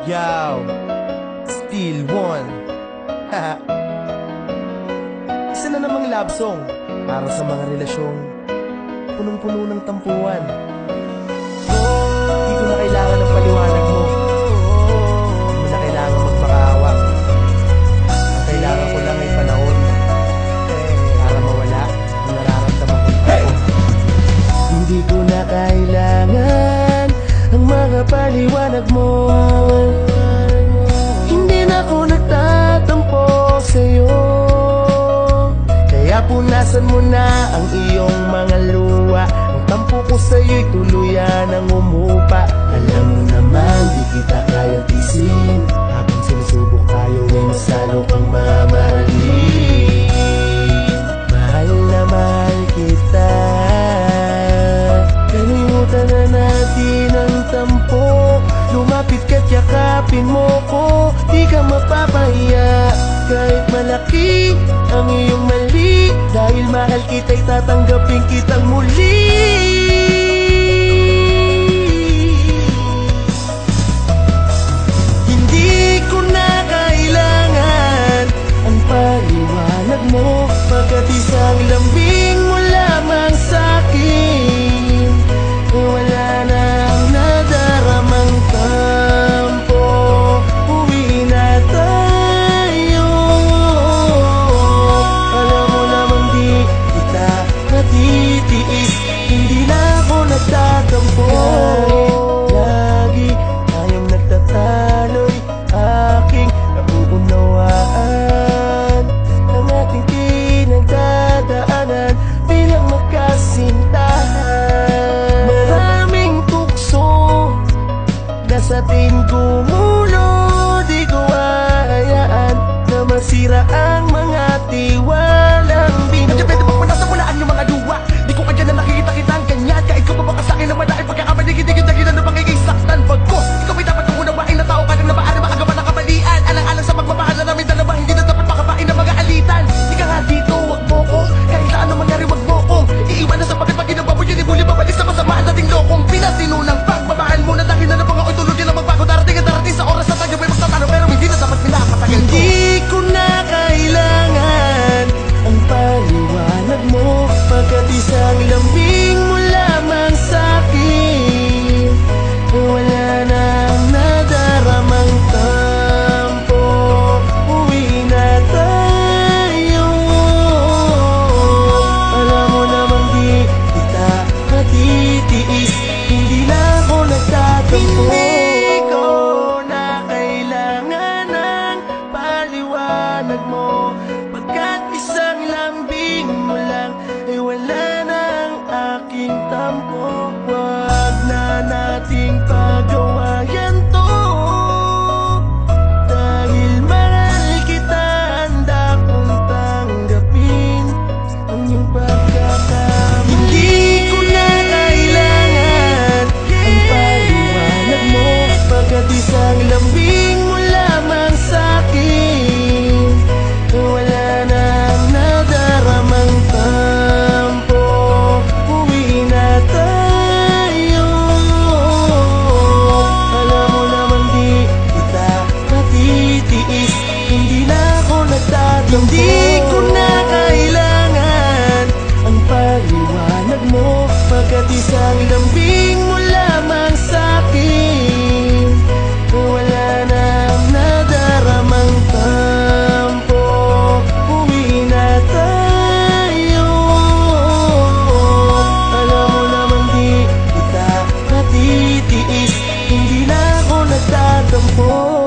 Yow, Still One. Isa na namang love song para sa mga relasyong punong-puno ng tampuan. Di ko na kailangan ng paliwanag mo. Di mo na kailangan magmakaawa. Ang kailangan ko lang ay panahon para mawala ang nararamdaman ko. Hindi ko na kailangan ang mga paliwanag mo. Hindi na ako nagtatampo sa'yo. Kaya punasan mo na ang iyong mga luha. Ang tampo ko sa'yo'y tuluyan ang umupa. Alam mo naman di kita kayang tisin. Habang sinusubok tayo ay mas lalo kang mamahalin. Mahal na mahal kita. Kalimutan na natin ang tampo. Lumapit ka't yakapin mo ko. Di ka mapapahiya kahit malaki ang iyong mali. Dahil mahal kita'y tatanggapin kitang muli. Hindi ko na kailangan ang paliwanag mo. Pagkat isang lambing mo lamang sa'kin, wala na ang nadaramang tampo. Uwi na tayo. Alam mo namang di kita natitiis. Hindi na ako nagtatampo. Lagi tayong nagtataloy. Aking nauunawaan ang ating pinagdadaanan bilang magkasintahan. Maraming tukso na sa atin gumulo. Di ko hayaan na masira ang mga tiwalang binuo. Nandiyan pwede magpunasan mo naan yung mga luwa. Di ko kanya na nakikita kitang ganyan. Kahit ko pa baka sa'kin na malaki pagkakamaligid-ligid na ginan na pangiging saktan. Bagkos, ikaw ay dapat kong unawain na tao ka nang nabaan na makagawa ng kamalian. Alang-alang sa magmamahal na namin dalawa, hindi na dapat makapain ng mga alitan. Di ka nga dito, wag mo ko. Kahit na anong mangyari, wag mo kong iiwan na sapagkat pag ginawa mo yun, ibuli babalik sa masamaan nating lokong pinasinunang pagmamahal mo na dahil na napang ako'y tulog din ang magbago. Darating at darating sa oras na tayo may magtatalo, pero hindi na dapat pinapatagal ko. Hindi ko na kailangan ang paliwanag mo. Pagkat isang lambing mo lamang sa'kin, wala na ang nadaramang tampo. Uwi na tayo. Alam mo namang di kita matitiis. Hindi na ako nagtatampo. Hindi ko na kailangan ng paliwanag mo. Pagkat isang lambing mo lang ay wala na ang aking tampo. Wag na nating pagawayan to. Dahil mahal kita, handa kong tanggapin ang iyong pagkakamali. Hindi ko na kailangan ang paliwanag mo. Pagkat isang lambing mo lamang sa'kin, wala na ang nadaramang tampo. Uwi na tayo. Alam mo namang di kita matitiis. Hindi na ako nagtatampo. Hindi ko na kailangan ang paliwanag mo. Pagkat isang lambing mo lamang sa'kin, wala na ang nadaramang tampo. Uwi na tayo. Alam mo namang di kita matitiis. Hindi na ako nagtatampo.